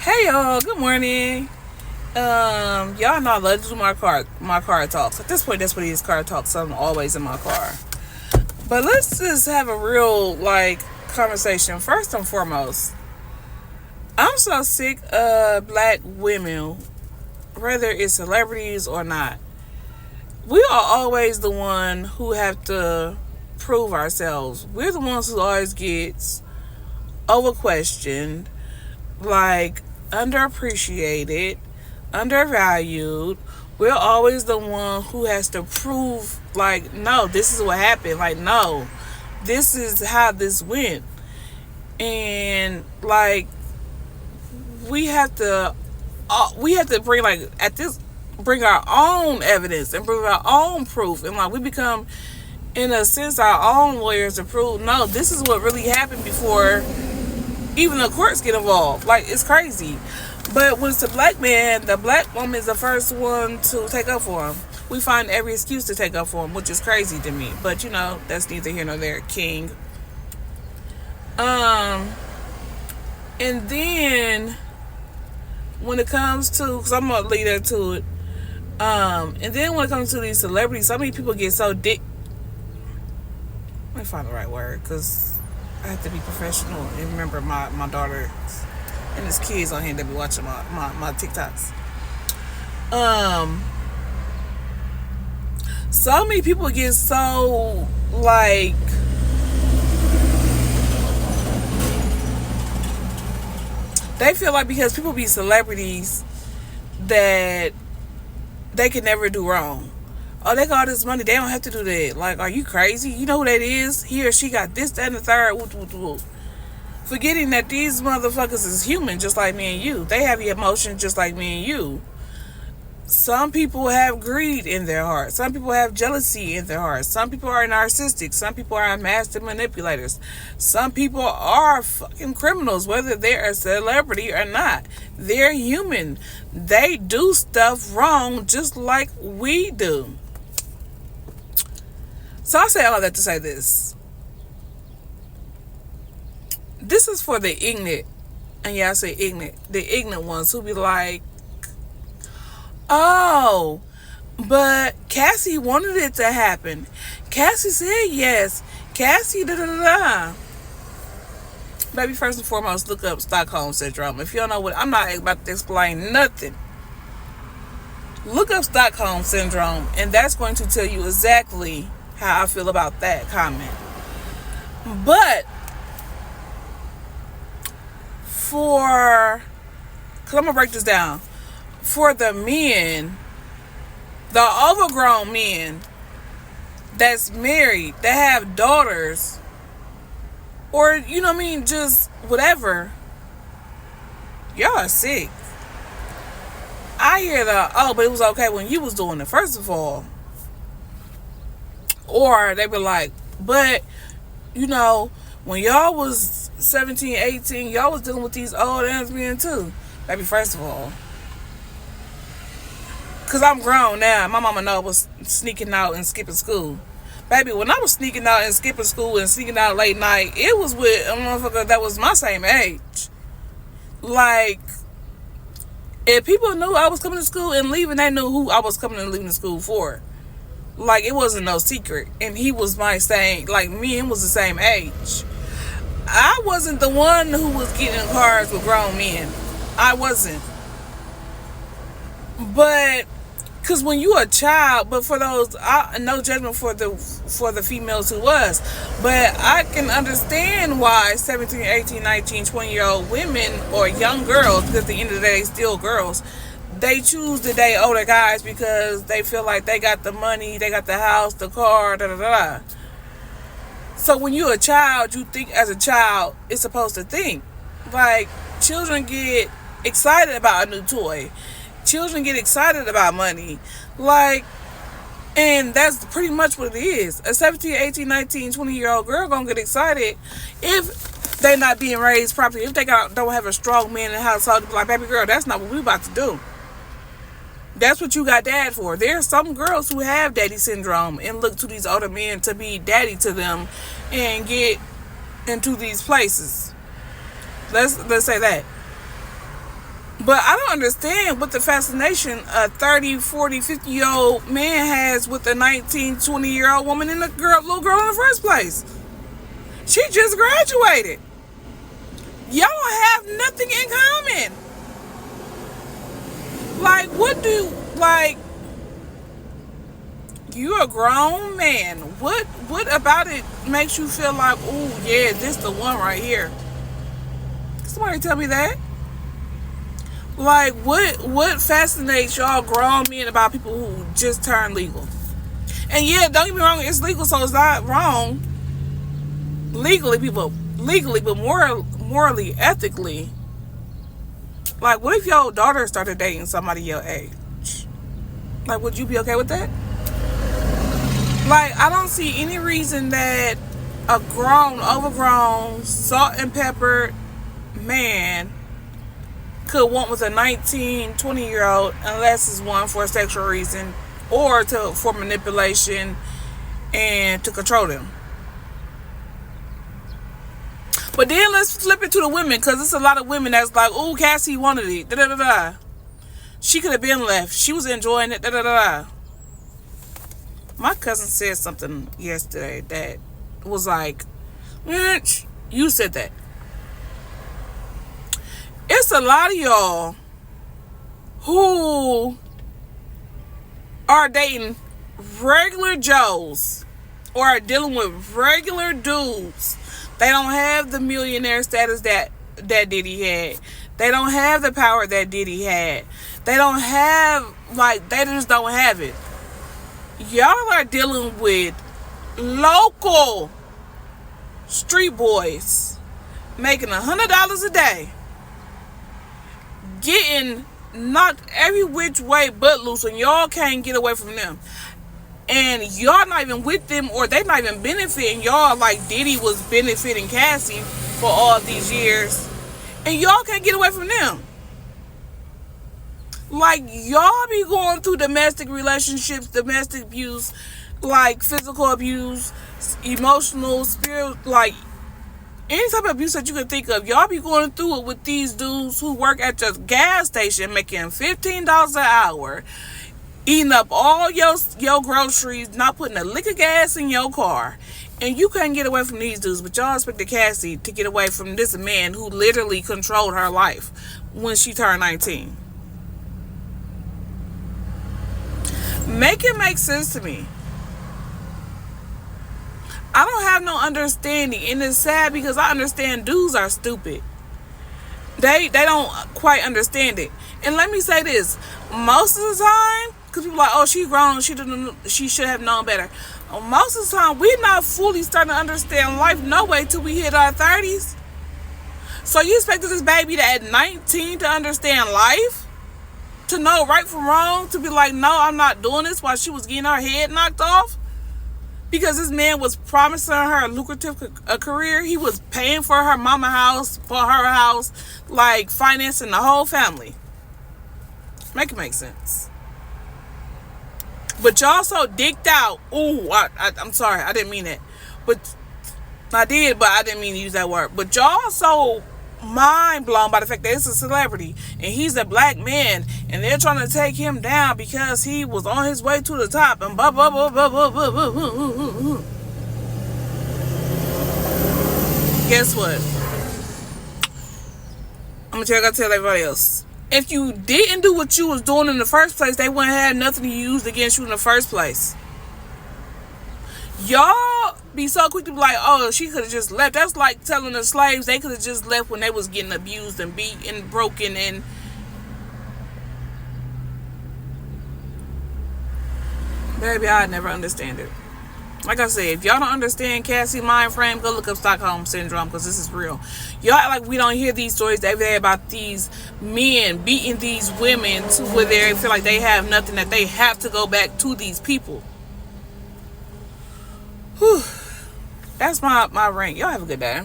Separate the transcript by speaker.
Speaker 1: Hey y'all, good morning. Y'all know I love to do my car talks. At this point, that's what it is, car talks. So I'm always in my car. But let's just have a real conversation. First and foremost, I'm so sick of black women, whether it's celebrities or not. We are always the one who have to prove ourselves. We're the ones who always gets over questioned, underappreciated, undervalued. We're always the one who has to prove, no, this is what happened. No, this is how this went. And we have to, bring bring our own evidence and bring our own proof, and we become, in a sense, our own lawyers to prove, no, this is what really happened before even the courts get involved. It's crazy. But when it's a black man, the black woman is the first one to take up for him. We find every excuse to take up for him, which is crazy to me. But, that's neither here nor there, king. And then, when it comes to, because I'm going to lead into it, and then when it comes to these celebrities, so many people get so let me find the right word, because I have to be professional and remember my daughter and his kids on here that be watching my TikToks. So many people get so they feel like because people be celebrities that they can never do wrong. Oh, they got all this money, they don't have to do that. Are you crazy? You know who that is? He or she got this, that, and the third. Forgetting that these motherfuckers is human just like me and you. They have emotions just like me and you. Some people have greed in their heart. Some people have jealousy in their heart. Some people are narcissistic. Some people are master manipulators. Some people are fucking criminals, whether they're a celebrity or not. They're human. They do stuff wrong just like we do. So I say all that to say this. This is for the ignorant, and yeah, I say ignorant, the ignorant ones who be like, oh, but Cassie wanted it to happen. Cassie said yes. Cassie da-da-da-da. Baby, first and foremost, look up Stockholm Syndrome. If you don't know what, I'm not about to explain nothing. Look up Stockholm Syndrome, and that's going to tell you exactly how I feel about that comment. But because I'm gonna break this down, for the men, the overgrown men that's married, that have daughters, or just whatever, y'all are sick. I hear but it was okay when you was doing it, first of all. Or they be like, but when y'all was 17, 18, y'all was dealing with these old ass men too. Baby, first of all, because I'm grown now. My mama know I was sneaking out and skipping school. Baby, when I was sneaking out and skipping school and sneaking out late night, it was with a motherfucker that was my same age. If people knew I was coming to school and leaving, they knew who I was coming and leaving to school for. It wasn't no secret. And he was my same, me and him was the same age. I wasn't the one who was getting in cars with grown men. I wasn't. But, because when you a child, but for those, no judgment for the females who was, but I can understand why 17, 18, 19, 20-year-old women or young girls, because at the end of the day, still girls, they choose to date older guys because they feel like they got the money, they got the house, the car, da-da-da-da. So when you're a child, you think as a child, it's supposed to think. Children get excited about a new toy. Children get excited about money. And that's pretty much what it is. A 17, 18, 19, 20-year-old girl gonna get excited if they not being raised properly. If they don't have a strong man in the household, to be like, baby girl, that's not what we about to do. That's what you got dad for. There are some girls who have daddy syndrome and look to these older men to be daddy to them and get into these places. Let's say that. But I don't understand what the fascination a 30, 40, 50-year-old man has with a 19, 20-year-old woman and a little girl in the first place. She just graduated. Y'all don't have nothing in common. Like, you're a grown man. What about it makes you feel like, oh yeah, this the one right here? Somebody tell me that. Like, what fascinates y'all grown men about people who just turned legal? And yeah, don't get me wrong, it's legal, so it's not wrong. Legally, but morally, ethically. Like, what if your daughter started dating somebody your age? Like, would you be okay with that? Like, I don't see any reason that a grown, overgrown, salt and pepper man could want with a 19, 20-year-old unless it's one for a sexual reason or for manipulation and to control them. But then let's flip it to the women, because it's a lot of women that's like, oh, Cassie wanted it, da-da-da-da. She could have been left. She was enjoying it, da-da-da-da. My cousin said something yesterday that was like, you said that. It's a lot of y'all who are dating regular Joes or are dealing with regular dudes. They don't have the millionaire status that Diddy had. They don't have the power that Diddy had. They don't have, they just don't have it. Y'all are dealing with local street boys making $100 a day, getting knocked every which way but loose, and y'all can't get away from them. And y'all not even with them, or they not even benefiting y'all like Diddy was benefiting Cassie for all these years. And y'all can't get away from them. Like, y'all be going through domestic relationships, domestic abuse, like physical abuse, emotional, spiritual, like any type of abuse that you can think of. Y'all be going through it with these dudes who work at your gas station making $15 an hour, eating up all your groceries, not putting a lick of gas in your car. And you couldn't get away from these dudes, but y'all expected Cassie to get away from this man who literally controlled her life when she turned 19. Make it make sense to me. I don't have no understanding, and it's sad because I understand dudes are stupid. They don't quite understand it. And let me say this, most of the time, because people are like, oh, she grown, she should have known better. Most of the time, we're not fully starting to understand life no way till we hit our 30s. So you expected this baby to at 19 to understand life? To know right from wrong? To be like, no, I'm not doing this, while she was getting her head knocked off? Because this man was promising her a lucrative career. He was paying for her mama house, for her house, like financing the whole family. Make it make sense. But y'all so dicked out. Ooh, I'm sorry, I didn't mean that. But I did, but I didn't mean to use that word. But y'all so mind blown by the fact that it's a celebrity and he's a black man and they're trying to take him down because he was on his way to the top and blah blah blah blah blah blah blah blah. Guess what? I'm gonna tell everybody else. If you didn't do what you was doing in the first place, they wouldn't have nothing to use against you in the first place. Y'all be so quick to be like, oh, she could have just left. That's like telling the slaves they could have just left when they was getting abused and beat and broken. And baby, I never understand it. Like I said, if y'all don't understand Cassie mind frame, go look up Stockholm Syndrome, because this is real. Y'all act like we don't hear these stories every day about these men beating these women to where they feel like they have nothing, that they have to go back to these people. Whew. That's my rant. Y'all have a good day.